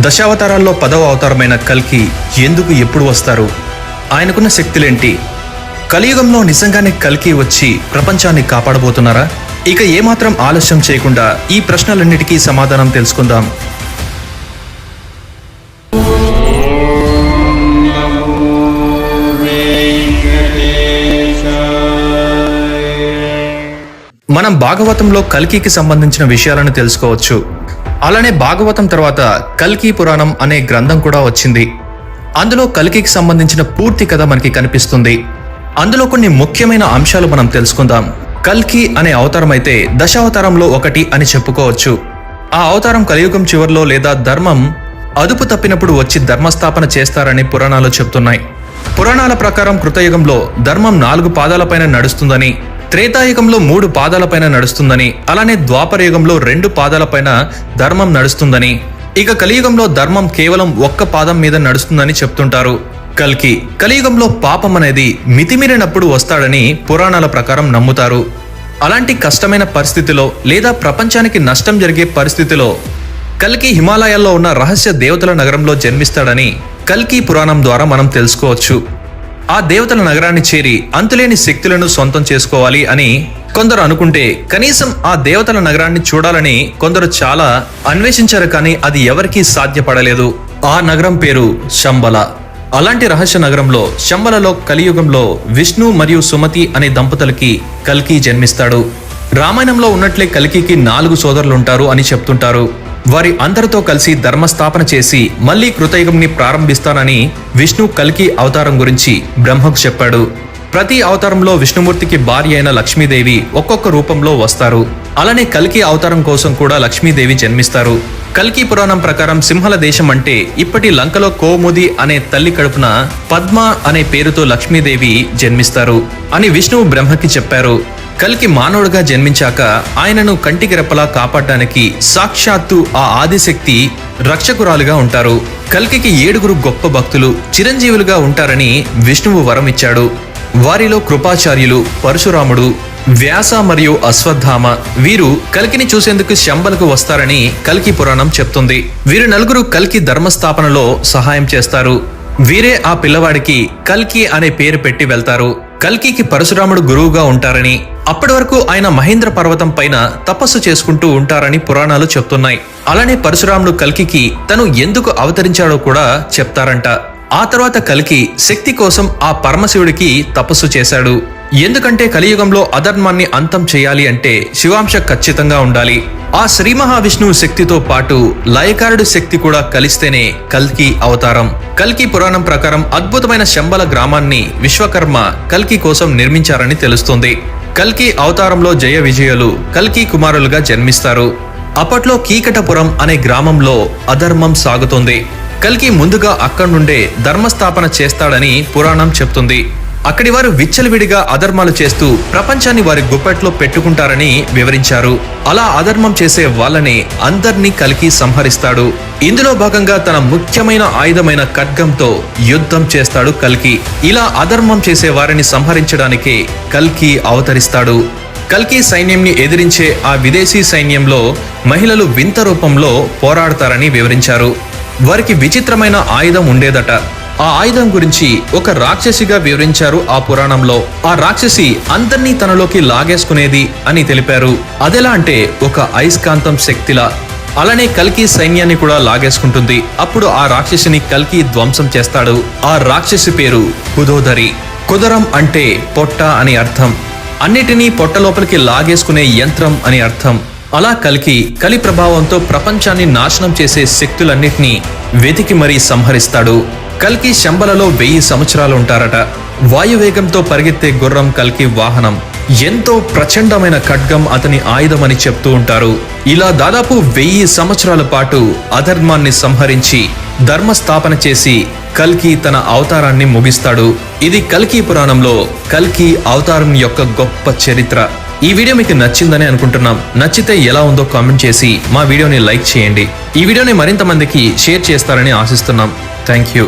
దశావతారాల్లో 10వ అవతారమైన కల్కి ఎందుకు ఎప్పుడు వస్తారు? ఆయనకున్న శక్తులేంటి? కలియుగంలో నిజంగానే కల్కి వచ్చి ప్రపంచాన్ని కాపాడబోతున్నారా? ఇక ఏమాత్రం ఆలస్యం చేయకుండా ఈ ప్రశ్నలన్నిటికీ సమాధానం తెలుసుకుందాం. మనం భాగవతంలో కల్కికి సంబంధించిన విషయాలను తెలుసుకోవచ్చు. అలానే భాగవతం తర్వాత కల్కి పురాణం అనే గ్రంథం కూడా వచ్చింది. అందులో కల్కికి సంబంధించిన పూర్తి కథ మనకి కనిపిస్తుంది. అందులో కొన్ని ముఖ్యమైన అంశాలు మనం తెలుసుకుందాం. కల్కి అనే అవతారం అయితే దశావతారంలో ఒకటి అని చెప్పుకోవచ్చు. ఆ అవతారం కలియుగం చివరిలో లేదా ధర్మం అదుపు తప్పినప్పుడు వచ్చి ధర్మస్థాపన చేస్తారని పురాణాలు చెప్తున్నాయి. పురాణాల ప్రకారం కృతయుగంలో ధర్మం 4 పాదాలపైన నడుస్తుందని, త్రేతాయుగంలో 3 పాదాలపైన నడుస్తుందని, అలానే ద్వాపర యుగంలో 2 పాదాలపైన ధర్మం నడుస్తుందని, ఇక కలియుగంలో ధర్మం కేవలం 1 పాదం మీద నడుస్తుందని చెప్తుంటారు. కలియుగంలో పాపం అనేది మితిమీరినప్పుడు వస్తాడని పురాణాల ప్రకారం నమ్ముతారు. అలాంటి కష్టమైన పరిస్థితిలో లేదా ప్రపంచానికి నష్టం జరిగే పరిస్థితిలో కల్కి హిమాలయాల్లో ఉన్న రహస్య దేవతల నగరంలో జన్మిస్తాడని కల్కి పురాణం ద్వారా మనం తెలుసుకోవచ్చు. ఆ దేవతల నగరాన్ని చేరి అంతులేని శక్తులను సొంతం చేసుకోవాలి అని కొందరు అనుకుంటే, కనీసం ఆ దేవతల నగరాన్ని చూడాలని కొందరు చాలా అన్వేషించారు, కానీ అది ఎవరికీ సాధ్యపడలేదు. ఆ నగరం పేరు శంబల. అలాంటి రహస్య నగరంలో శంబలలో కలియుగంలో విష్ణు మరియు సుమతి అనే దంపతులకి కల్కి జన్మిస్తాడు. రామాయణంలో ఉన్నట్లే కల్కికి 4 సోదరులుంటారు అని చెప్తుంటారు. వారి అందరితో కలిసి ధర్మస్థాపన చేసి మళ్లీ కృతయుగంని ప్రారంభిస్తానని విష్ణు కల్కి అవతారం గురించి బ్రహ్మకు చెప్పాడు. ప్రతి అవతారంలో విష్ణుమూర్తికి భార్య అయిన లక్ష్మీదేవి ఒక్కొక్క రూపంలో వస్తారు. అలానే కల్కి అవతారం కోసం కూడా లక్ష్మీదేవి జన్మిస్తారు. కల్కి పురాణం ప్రకారం సింహల దేశం అంటే ఇప్పటి లంకలో కోముది అనే తల్లి కడుపున పద్మ అనే పేరుతో లక్ష్మీదేవి జన్మిస్తారు అని విష్ణువు బ్రహ్మకి చెప్పారు. కల్కి మానవుడిగా జన్మించాక ఆయనను కంటికి రెప్పలా కాపాడడానికి సాక్షాత్తు ఆ ఆదిశక్తి రక్షకురాలుగా ఉంటారు. కల్కికి 7 గొప్ప భక్తులు చిరంజీవులుగా ఉంటారని విష్ణువు వరం ఇచ్చాడు. వారిలో కృపాచార్యులు, పరశురాముడు, వ్యాస మరియు అశ్వత్థామ వీరు కల్కిని చూసేందుకు శంబలకు వస్తారని కల్కి పురాణం చెప్తుంది. వీరు 4 కల్కి ధర్మస్థాపనలో సహాయం చేస్తారు. వీరే ఆ పిల్లవాడికి కల్కి అనే పేరు పెట్టి వెళ్తారు. కల్కికి పరశురాముడు గురువుగా ఉంటారని, అప్పటి వరకు ఆయన మహేంద్ర పర్వతం పైన తపస్సు చేసుకుంటూ ఉంటారని పురాణాలు చెప్తున్నాయి. అలానే పరశురాముడు కల్కికి తను ఎందుకు అవతరించాడో కూడా చెప్తారంట. ఆ తర్వాత కల్కి శక్తి కోసం ఆ పరమశివుడికి తపస్సు చేశాడు. ఎందుకంటే కలియుగంలో అధర్మాన్ని అంతం చేయాలి అంటే శివాంశ ఖచ్చితంగా ఉండాలి. ఆ శ్రీ మహావిష్ణువు శక్తితో పాటు లయకారుడి శక్తి కూడా కలిస్తేనే కల్కి అవతారం. కల్కి పురాణం ప్రకారం అద్భుతమైన శంబల గ్రామాన్ని విశ్వకర్మ కల్కి కోసం నిర్మించారని తెలుస్తుంది. కల్కి అవతారంలో జయ విజయులు కల్కి కుమారులుగా జన్మిస్తారు. అప్పట్లో కీకటపురం అనే గ్రామంలో అధర్మం సాగుతుంది. కల్కి ముందుగా అక్కడి నుండే ధర్మస్థాపన చేస్తాడని పురాణం చెప్తుంది. అక్కడి వారు విచ్చలవిడిగా అధర్మాలు చేస్తూ ప్రపంచాన్ని వారి గుప్పెట్లో పెట్టుకుంటారని వివరించారు. అలా అధర్మం చేసే వాళ్ళని అందర్నీ కల్కి సంహరిస్తాడు. ఇందులో భాగంగా తన ముఖ్యమైన ఆయుధమైన ఖడ్గంతో యుద్ధం చేస్తాడు కల్కి. ఇలా అధర్మం చేసే వారిని సంహరించడానికే కల్కి అవతరిస్తాడు. కల్కి సైన్యంని ఎదిరించే ఆ విదేశీ సైన్యంలో మహిళలు వింత రూపంలో పోరాడతారని వివరించారు. వారికి విచిత్రమైన ఆయుధం ఉండేదట. ఆ ఆయుధం గురించి ఒక రాక్షసిగా వివరించారు ఆ పురాణంలో. ఆ రాక్షసి అందర్నీ తనలోకి లాగేసుకునేది అని తెలిపారు. అదెలా అంటే ఒక అయస్కాంతం శక్తిలా. అలానే కల్కి సైన్యాన్ని కూడా లాగేసుకుంటుంది. అప్పుడు ఆ రాక్షసిని కల్కి ధ్వంసం చేస్తాడు. ఆ రాక్షసి పేరు కుదోదరి. కుదరం అంటే పొట్ట అని అర్థం. అన్నిటినీ పొట్ట లోపలికి లాగేసుకునే యంత్రం అని అర్థం. అలా కల్కి కలి ప్రభావంతో ప్రపంచాన్ని నాశనం చేసే శక్తులన్నిటినీ వెతికి మరీ సంహరిస్తాడు. కల్కి శంబలలో 1000 సంవత్సరాలు ఉంటారట. వాయువేగంతో పరిగెత్తే గుర్రం కల్కి వాహనం. ఎంతో ప్రచండమైన ఖడ్గం అతని ఆయుధమని చెప్తూ ఉంటారు. ఇలా దాదాపు 1000 సంవత్సరాల పాటు అధర్మాన్ని సంహరించి ధర్మస్థాపన చేసి కల్కి తన అవతారాన్ని ముగిస్తాడు. ఇది కల్కి పురాణంలో కల్కి అవతారం యొక్క గొప్ప చరిత్ర. ఈ వీడియో మీకు నచ్చిందని అనుకుంటున్నాం. నచ్చితే ఎలా ఉందో కామెంట్ చేసి మా వీడియోని లైక్ చేయండి. ఈ వీడియోని మరింత మందికి షేర్ చేస్తారని ఆశిస్తున్నాం. Thank you.